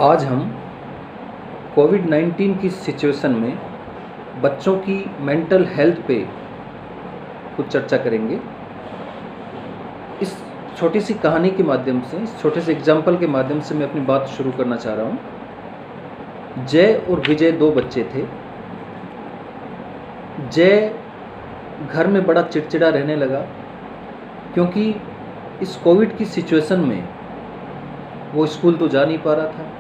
आज हम कोविड-19 की सिचुएशन में बच्चों की मेंटल हेल्थ पे कुछ चर्चा करेंगे। इस छोटी सी कहानी के माध्यम से, इस छोटे से एग्जाम्पल के माध्यम से मैं अपनी बात शुरू करना चाह रहा हूँ। जय और विजय दो बच्चे थे। जय घर में बड़ा चिड़चिड़ा रहने लगा क्योंकि इस कोविड की सिचुएशन में वो स्कूल तो जा नहीं पा रहा था,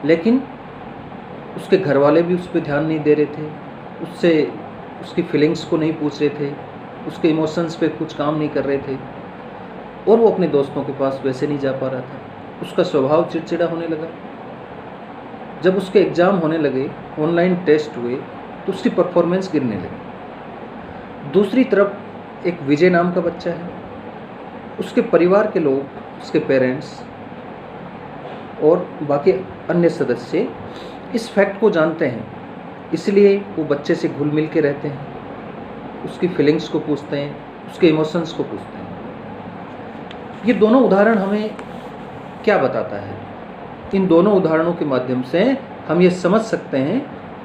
लेकिन उसके घर वाले भी उस पर ध्यान नहीं दे रहे थे, उससे उसकी फीलिंग्स को नहीं पूछ रहे थे, उसके इमोशंस पे कुछ काम नहीं कर रहे थे और वो अपने दोस्तों के पास वैसे नहीं जा पा रहा था। उसका स्वभाव चिड़चिड़ा होने लगा। जब उसके एग्ज़ाम होने लगे, ऑनलाइन टेस्ट हुए, तो उसकी परफॉर्मेंस गिरने लगी। दूसरी तरफ एक विजय नाम का बच्चा है। उसके परिवार के लोग, उसके पेरेंट्स और बाकी अन्य सदस्य इस फैक्ट को जानते हैं, इसलिए वो बच्चे से घुल मिल के रहते हैं, उसकी फीलिंग्स को पूछते हैं, उसके इमोशंस को पूछते हैं। ये दोनों उदाहरण हमें क्या बताता है? इन दोनों उदाहरणों के माध्यम से हम ये समझ सकते हैं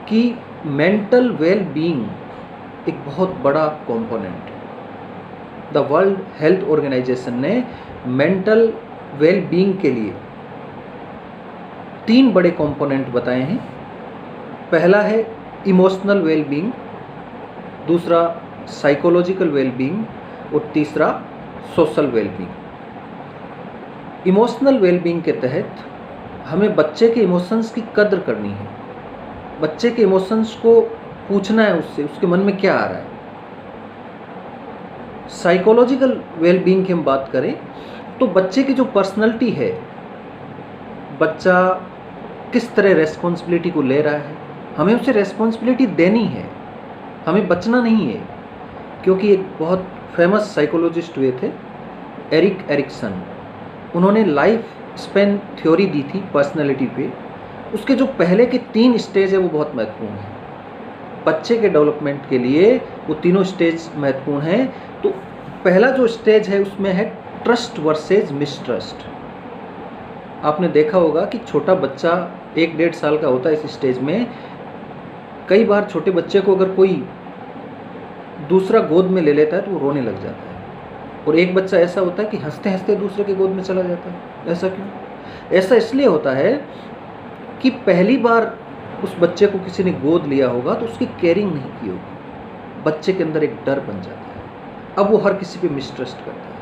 कि मेंटल वेल बीइंग एक बहुत बड़ा कंपोनेंट है। द वर्ल्ड हेल्थ ऑर्गेनाइजेशन ने मेंटल वेल बीइंग के लिए 3 बड़े कंपोनेंट बताए हैं। पहला है इमोशनल वेल बीइंग, दूसरा साइकोलॉजिकल वेल बीइंग और तीसरा social well being. Emotional well being के तहत हमें बच्चे के इमोशंस की कद्र करनी है, बच्चे के इमोशंस को पूछना है उससे, उसके मन में क्या आ रहा है। साइकोलॉजिकल वेल बीइंग की हम बात करें तो बच्चे की जो पर्सनैलिटी है, बच्चा किस तरह रेस्पॉन्सिबिलिटी को ले रहा है, हमें उसे रेस्पॉन्सिबिलिटी देनी है, हमें बचना नहीं है। क्योंकि एक बहुत फेमस साइकोलॉजिस्ट हुए थे, एरिक एरिक्सन। उन्होंने लाइफ स्पेन थ्योरी दी थी पर्सनैलिटी पे। उसके जो पहले के 3 स्टेज है वो बहुत महत्वपूर्ण है। बच्चे के डेवलपमेंट के लिए वो तीनों स्टेज महत्वपूर्ण हैं। तो पहला जो स्टेज है उसमें है ट्रस्ट वर्सेज मिसट्रस्ट। आपने देखा होगा कि छोटा बच्चा 1-1.5 साल का होता है इस स्टेज में। कई बार छोटे बच्चे को अगर कोई दूसरा गोद में ले लेता है तो वो रोने लग जाता है, और एक बच्चा ऐसा होता है कि हंसते हंसते दूसरे के गोद में चला जाता है। ऐसा क्यों? ऐसा इसलिए होता है कि पहली बार उस बच्चे को किसी ने गोद लिया होगा तो उसकी केयरिंग नहीं की होगी, बच्चे के अंदर एक डर बन जाता है, अब वो हर किसी पे मिसट्रस्ट करता है।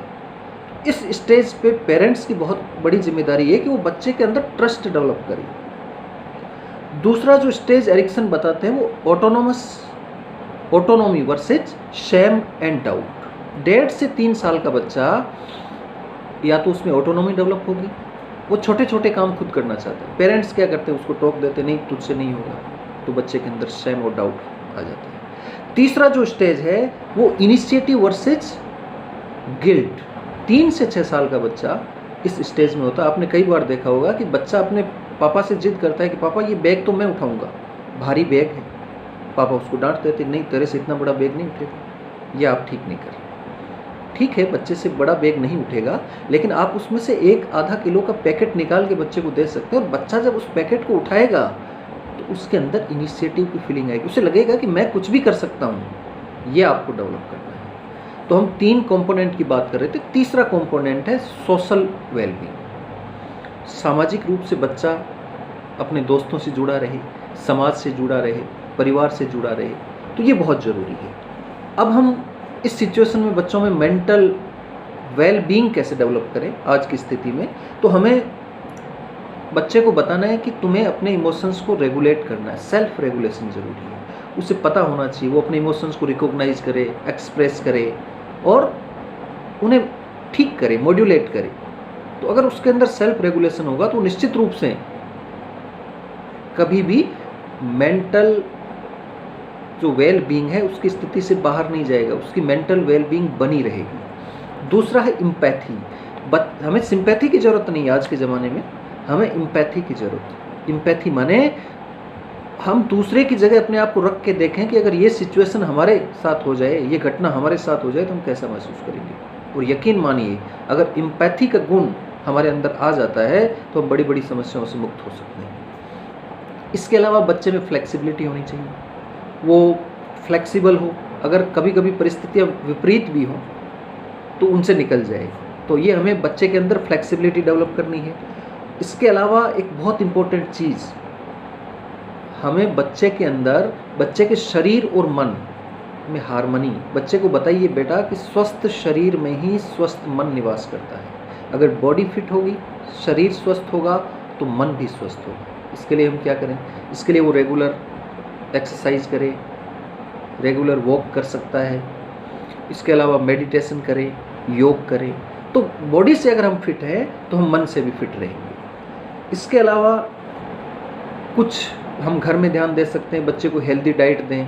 इस स्टेज पे पेरेंट्स की बहुत बड़ी जिम्मेदारी है कि वो बच्चे के अंदर ट्रस्ट डेवलप करें। दूसरा जो स्टेज एरिक्सन बताते हैं वो autonomy versus shame and doubt. 1.5 से 3 साल का बच्चा, या तो उसमें ऑटोनॉमी डेवलप होगी, वो छोटे छोटे काम खुद करना चाहता है। पेरेंट्स क्या करते हैं, उसको टोक देते, नहीं तुझसे नहीं होगा, तो बच्चे के अंदर शेम और डाउट आ जाता है। तीसरा जो स्टेज है वो इनिशिएटिव वर्सेज गिल्ट। 3 से 6 साल का बच्चा इस स्टेज में होता है। आपने कई बार देखा होगा कि बच्चा अपने पापा से जिद करता है कि पापा ये बैग तो मैं उठाऊंगा, भारी बैग है। पापा उसको डांट देते, नहीं तेरे से इतना बड़ा बैग नहीं उठेगा, ये आप ठीक नहीं कर रहे। ठीक है, बच्चे से बड़ा बैग नहीं उठेगा, लेकिन आप उसमें से 1-आधा किलो का पैकेट निकाल के बच्चे को दे सकते हैं, और बच्चा जब उस पैकेट को उठाएगा तो उसके अंदर इनिशिएटिव की फीलिंग आएगी, उसे लगेगा कि मैं कुछ भी कर सकता हूँ। ये आपको डेवलप करना है। तो हम 3 कंपोनेंट की बात कर रहे थे। तीसरा कंपोनेंट है सोशल वेलबींग। सामाजिक रूप से बच्चा अपने दोस्तों से जुड़ा रहे, समाज से जुड़ा रहे, परिवार से जुड़ा रहे, तो ये बहुत ज़रूरी है। अब हम इस सिचुएशन में बच्चों में मेंटल वेल बीइंग कैसे डेवलप करें आज की स्थिति में, तो हमें बच्चे को बताना है कि तुम्हें अपने इमोशंस को रेगुलेट करना है। सेल्फ रेगुलेशन ज़रूरी है, उसे पता होना चाहिए, वो अपने इमोशंस को रिकॉग्नाइज करे, एक्सप्रेस करे और उन्हें ठीक करे, मॉड्यूलेट करे। तो अगर उसके अंदर सेल्फ रेगुलेशन होगा तो निश्चित रूप से कभी भी मेंटल जो वेल बीइंग है उसकी स्थिति से बाहर नहीं जाएगा, उसकी मेंटल वेल बीइंग बनी रहेगी। दूसरा है इम्पैथी। हमें सिंपैथी की ज़रूरत नहीं है आज के ज़माने में, हमें इम्पैथी की ज़रूरत है। इम्पैथी माने हम दूसरे की जगह अपने आप को रख के देखें कि अगर ये सिचुएशन हमारे साथ हो जाए, ये घटना हमारे साथ हो जाए तो हम कैसा महसूस करेंगे। और यकीन मानिए, अगर इम्पैथी का गुण हमारे अंदर आ जाता है तो हम बड़ी बड़ी समस्याओं से मुक्त हो सकते हैं। इसके अलावा बच्चे में फ्लेक्सिबिलिटी होनी चाहिए, वो फ्लेक्सिबल हो, अगर कभी कभी परिस्थितियाँ विपरीत भी हों तो उनसे निकल जाए। तो ये हमें बच्चे के अंदर फ्लेक्सिबिलिटी डेवलप करनी है। इसके अलावा एक बहुत इम्पोर्टेंट चीज़, हमें बच्चे के अंदर, बच्चे के शरीर और मन में हार्मनी, बच्चे को बताइए बेटा कि स्वस्थ शरीर में ही स्वस्थ मन निवास करता है। अगर बॉडी फिट होगी, शरीर स्वस्थ होगा तो मन भी स्वस्थ होगा। इसके लिए हम क्या करें? इसके लिए वो रेगुलर एक्सरसाइज करे, रेगुलर वॉक कर सकता है, इसके अलावा मेडिटेशन करे, योग करे। तो बॉडी से अगर हम फिट हैं तो हम मन से भी फिट रहेंगे। इसके अलावा कुछ हम घर में ध्यान दे सकते हैं, बच्चे को हेल्दी डाइट दें,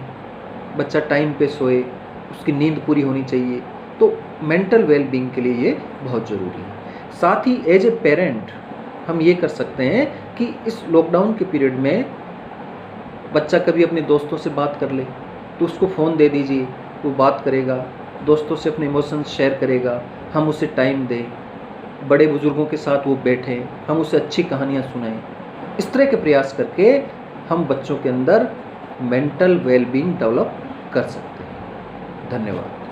बच्चा टाइम पे सोए, उसकी नींद पूरी होनी चाहिए। तो मेंटल वेलबींग के लिए ये बहुत ज़रूरी है। साथ ही एज ए पेरेंट हम ये कर सकते हैं कि इस लॉकडाउन के पीरियड में बच्चा कभी अपने दोस्तों से बात कर ले तो उसको फ़ोन दे दीजिए, वो बात करेगा, दोस्तों से अपने इमोशंस शेयर करेगा, हम उसे टाइम दें, बड़े बुजुर्गों के साथ वो बैठें, हम उसे अच्छी कहानियाँ सुनाएं। इस तरह के प्रयास करके हम बच्चों के अंदर मेंटल वेलबींग डेवलप कर सकते हैं। धन्यवाद।